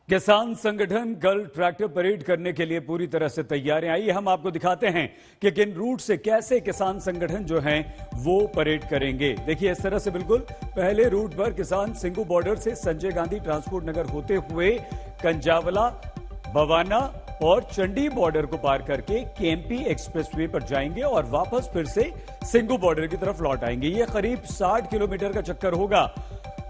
किसान संगठन कल ट्रैक्टर परेड करने के लिए पूरी तरह से तैयार हैं। आइए हम आपको दिखाते हैं कि किन रूट से कैसे किसान संगठन जो हैं वो परेड करेंगे। देखिए इस तरह से बिल्कुल पहले रूट पर किसान सिंगू बॉर्डर से संजय गांधी ट्रांसपोर्ट नगर होते हुए कंजावला, बवाना और चंडी बॉर्डर को पार करके केएमपी एक्सप्रेसवे पर जाएंगे और वापस फिर से सिंगू बॉर्डर की तरफ लौट आएंगे। ये करीब 60 किलोमीटर का चक्कर होगा।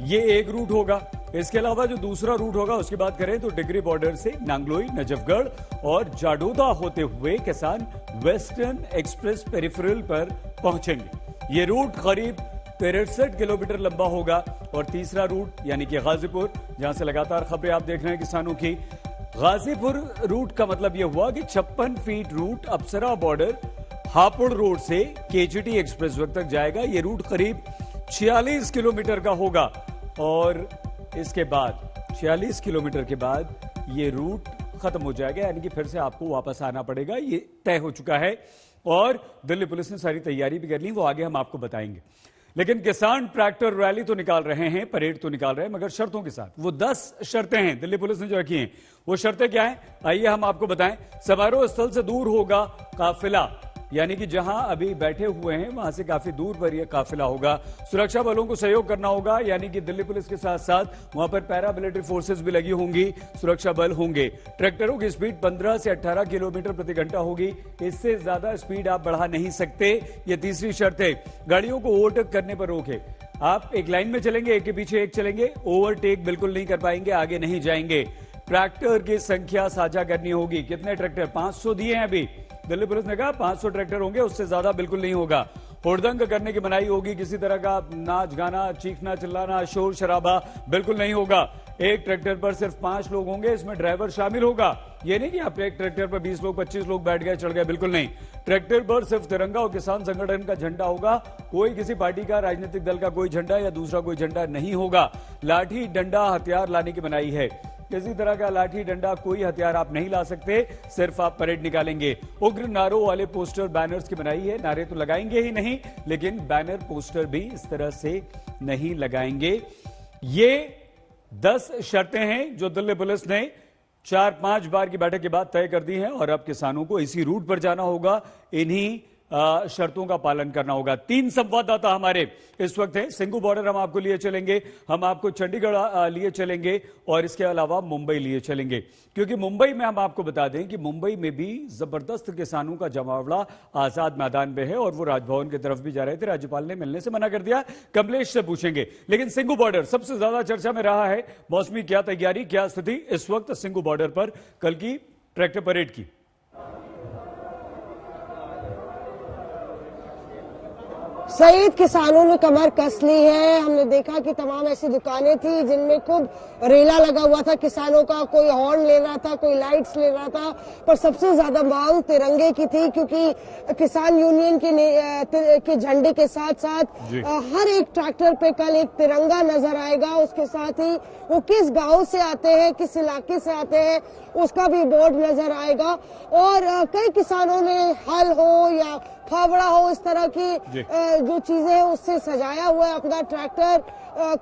ये एक रूट होगा। इसके अलावा जो दूसरा रूट होगा उसकी बात करें तो डिग्री बॉर्डर से नांगलोई, नजफगढ़ और जाडोदा होते हुए किसान वेस्टर्न एक्सप्रेस पेरिफेरल पर पहुंचेंगे। ये रूट करीब 63 किलोमीटर लंबा होगा। और तीसरा रूट यानी कि गाजीपुर, जहां से लगातार खबरें आप देख रहे हैं किसानों की, गाजीपुर रूट का मतलब यह हुआ कि 56 फीट रूट अप्सरा बॉर्डर हापुड़ रोड से केजीटी एक्सप्रेसवे तक जाएगा। यह रूट करीब 46 किलोमीटर का होगा और इसके बाद 46 किलोमीटर के बाद ये रूट खत्म हो जाएगा, यानी कि फिर से आपको वापस आना पड़ेगा। ये तय हो चुका है और दिल्ली पुलिस ने सारी तैयारी भी कर ली, वो आगे हम आपको बताएंगे। लेकिन किसान ट्रैक्टर रैली तो निकाल रहे हैं, परेड तो निकाल रहे हैं, मगर शर्तों के साथ। वो 10 शर्तें हैं दिल्ली पुलिस ने जो रखी हैं। वो शर्तें क्या हैं आइए हम आपको बताएं। समारोह स्थल से दूर होगा काफिला, यानी कि जहां अभी बैठे हुए हैं वहां से काफी दूर पर यह काफिला होगा। सुरक्षा बलों को सहयोग करना होगा, यानी कि दिल्ली पुलिस के साथ साथ वहां पर पैरामिलिट्री फोर्सेस भी लगी होंगी, सुरक्षा बल होंगे। ट्रैक्टरों की स्पीड 15 से 18 किलोमीटर प्रति घंटा होगी। इससे ज्यादा स्पीड आप बढ़ा नहीं सकते। यह तीसरी शर्त है। गाड़ियों को ओवरटेक करने पर रोके। आप एक लाइन में चलेंगे, एक के पीछे एक चलेंगे, ओवरटेक बिल्कुल नहीं कर पाएंगे, आगे नहीं जाएंगे। ट्रैक्टर की संख्या साझा करनी होगी। कितने ट्रैक्टर? 500 दिए हैं अभी। दिल्ली पुलिस ने कहा 500 ट्रैक्टर होंगे, उससे ज्यादा बिल्कुल नहीं होगा। हुड़दंग करने की मनाही होगी। किसी तरह का नाच गाना, चीखना चिल्लाना, शोर शराबा बिल्कुल नहीं होगा। एक ट्रैक्टर पर सिर्फ 5 लोग होंगे, इसमें ड्राइवर शामिल होगा। यह नहीं कि आप एक ट्रैक्टर पर 20 लोग 25 लोग बैठ गए, चढ़ गए, बिल्कुल नहीं। ट्रैक्टर पर सिर्फ तिरंगा और किसान संगठन का झंडा होगा। कोई किसी पार्टी का, राजनीतिक दल का कोई झंडा या दूसरा कोई झंडा नहीं होगा। लाठी डंडा हथियार लाने की मनाही है। किसी तरह का लाठी डंडा कोई हथियार आप नहीं ला सकते, सिर्फ आप परेड निकालेंगे। उग्र नारों वाले पोस्टर बैनर्स की बनाई है। नारे तो लगाएंगे ही नहीं, लेकिन बैनर पोस्टर भी इस तरह से नहीं लगाएंगे। ये 10 शर्तें हैं जो दिल्ली पुलिस ने 4-5 बार की बैठक के बाद तय कर दी हैं और अब किसानों को इसी रूट पर जाना होगा, इन्हीं शर्तों का पालन करना होगा। 3 संवाददाता हमारे इस वक्त हैं। सिंगू बॉर्डर हम आपको लिए चलेंगे, हम आपको चंडीगढ़ लिए चलेंगे और इसके अलावा मुंबई लिए चलेंगे, क्योंकि मुंबई में हम आपको बता दें कि मुंबई में भी जबरदस्त किसानों का जमावड़ा आजाद मैदान में है और वो राजभवन की तरफ भी जा रहे थे। राज्यपाल ने मिलने से मना कर दिया। कमलेश से पूछेंगे। लेकिन सिंगू बॉर्डर सबसे ज्यादा चर्चा में रहा है। मौसमी क्या तैयारी, क्या स्थिति इस वक्त सिंगू बॉर्डर पर कल की ट्रैक्टर परेड की? सईद, किसानों ने कमर कस ली है। हमने देखा कि तमाम ऐसी दुकानें थी जिनमें खूब रेला लगा हुआ था किसानों का। कोई हॉर्न ले रहा था, कोई लाइट्स ले रहा था, पर सबसे ज्यादा मांग तिरंगे की थी, क्योंकि किसान यूनियन के झंडे के साथ साथ हर एक ट्रैक्टर पे कल एक तिरंगा नजर आएगा। उसके साथ ही वो किस गांव से आते हैं, किस इलाके से आते हैं, उसका भी बोर्ड नजर आएगा। और कई किसानों ने हल हो या फावड़ा हो, इस तरह की जो चीजें हैं उससे सजाया हुआ है अपना ट्रैक्टर।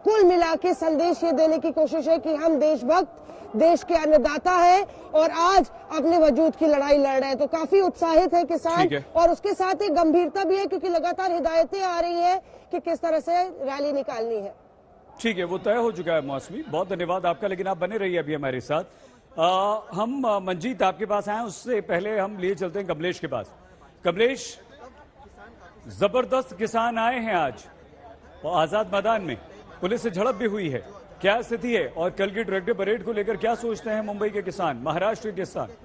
कुल मिला के संदेश ये देने की कोशिश है कि हम देशभक्त, देश के अन्नदाता है और आज अपने वजूद की लड़ाई लड़ रहे हैं। तो काफी उत्साहित है किसान और उसके साथ ही गंभीरता भी है, क्योंकि लगातार हिदायतें आ रही है कि किस तरह से रैली निकालनी है। ठीक है, वो तय हो चुका है। मौसमी, बहुत धन्यवाद आपका, लेकिन आप बने रहिए अभी हमारे साथ। हम मंजीत आपके पास आए, उससे पहले हम लिए चलते हैं कमलेश के पास। कमलेश, जबरदस्त किसान आए हैं आज और आजाद मैदान में पुलिस से झड़प भी हुई है। क्या स्थिति है और कल की ट्रैक्टर परेड को लेकर क्या सोचते हैं मुंबई के किसान, महाराष्ट्र के किसान?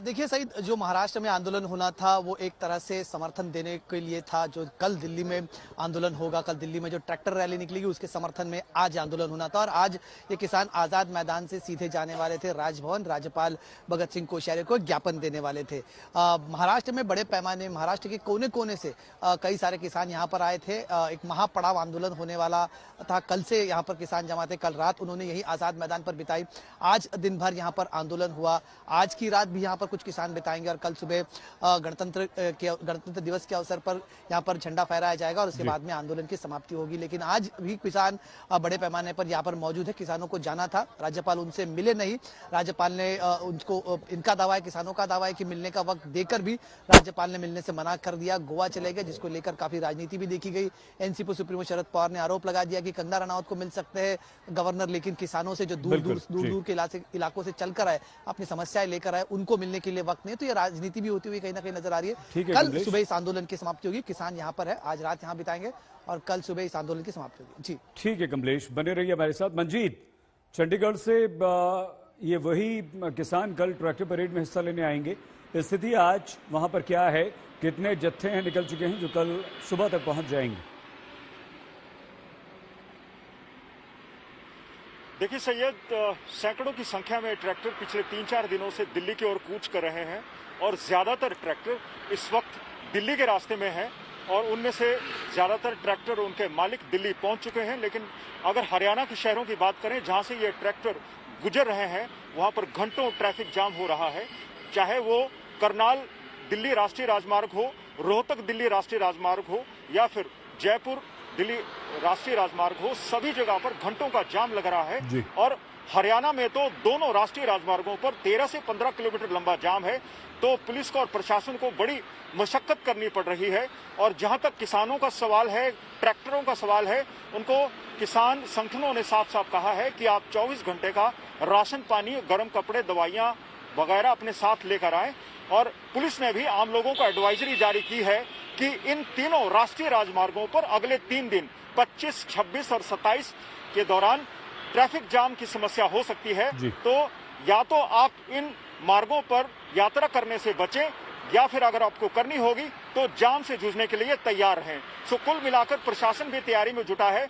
देखिए सईद, जो महाराष्ट्र में आंदोलन होना था वो एक तरह से समर्थन देने के लिए था। जो कल दिल्ली में आंदोलन होगा, कल दिल्ली में जो ट्रैक्टर रैली निकलेगी उसके समर्थन में आज आंदोलन होना था। और आज ये किसान आजाद मैदान से सीधे जाने वाले थे राजभवन, राज्यपाल भगत सिंह कोश्यारी को ज्ञापन देने वाले थे। महाराष्ट्र में बड़े पैमाने, महाराष्ट्र के कोने कोने से कई सारे किसान यहाँ पर आए थे। एक महापड़ाव आंदोलन होने वाला था। कल से यहाँ पर किसान जमा थे, कल रात उन्होंने यही आजाद मैदान पर बिताई। आज दिन भर यहाँ पर आंदोलन हुआ। आज की रात भी यहाँ पर कुछ किसान बिताएंगे और कल सुबह गणतंत्र दिवस के अवसर पर यहाँ पर झंडा फहराया जाएगा और उसके बाद में आंदोलन की समाप्ति होगी। लेकिन आज भी किसान बड़े पैमाने पर यहाँ पर मौजूद है। किसानों को जाना था, राज्यपाल उनसे मिले नहीं। राज्यपाल ने उनको, इनका दावा है, किसानों का दावा है कि मिलने का वक्त देकर भी राज्यपाल ने मिलने से मना कर दिया। गोवा चले गए, जिसको लेकर काफी राजनीति भी देखी गई। एनसीपी सुप्रीमो शरद पवार ने आरोप लगा दिया कि कंगना रनौत को मिल सकते हैं गवर्नर, लेकिन किसानों से जो दूर दूर के इलाकों से चलकर आए, अपनी समस्याएं लेकर आए, उनको मिलने के लिए वक्त नहीं। तो ये राजनीति भी होती हुई कहीं ना कहीं नजर आ रही है। कल सुबह इस आंदोलन की समाप्ति होगी। किसान यहाँ पर है, आज रात यहाँ बिताएंगे और कल सुबह इस आंदोलन की समाप्ति होगी। जी ठीक है कमलेश, बने रहिए हमारे साथ। मंजीत, चंडीगढ़ से ये वही किसान कल ट्रैक्टर परेड में हिस्सा लेने आएंगे। स्थिति आज वहां पर क्या है, कितने जत्थे हैं निकल चुके हैं जो कल सुबह तक पहुंच जाएंगे? देखिए सैयद, सैकड़ों की संख्या में ट्रैक्टर पिछले 3-4 दिनों से दिल्ली की ओर कूच कर रहे हैं और ज्यादातर ट्रैक्टर इस वक्त दिल्ली के रास्ते में हैं और उनमें से ज्यादातर ट्रैक्टर उनके मालिक दिल्ली पहुंच चुके हैं। लेकिन अगर हरियाणा के शहरों की बात करें जहां से ये ट्रैक्टर गुजर रहे हैं, वहां पर घंटों ट्रैफिक जाम हो रहा है। चाहे वो करनाल दिल्ली राष्ट्रीय राजमार्ग हो, रोहतक दिल्ली राष्ट्रीय राजमार्ग हो या फिर जयपुर दिल्ली राष्ट्रीय राजमार्ग हो, सभी जगह पर घंटों का जाम लग रहा है। और हरियाणा में तो दोनों राष्ट्रीय राजमार्गों पर 13 से 15 किलोमीटर लंबा जाम है। तो पुलिस को और प्रशासन को बड़ी मशक्कत करनी पड़ रही है। और जहां तक किसानों का सवाल है, ट्रैक्टरों का सवाल है, उनको किसान संगठनों ने साफ साफ कहा है कि आप 24 घंटे का राशन पानी, गर्म कपड़े, दवाइयां वगैरह अपने साथ लेकर आएं। और पुलिस ने भी आम लोगों को एडवाइजरी जारी की है कि इन तीनों राष्ट्रीय राजमार्गों पर अगले 3 दिन 25, 26 और 27 के दौरान ट्रैफिक जाम की समस्या हो सकती है। तो या तो आप इन मार्गों पर यात्रा करने से बचें या फिर अगर आपको करनी होगी तो जाम से जूझने के लिए तैयार रहें। सो कुल मिलाकर प्रशासन भी तैयारी में जुटा है।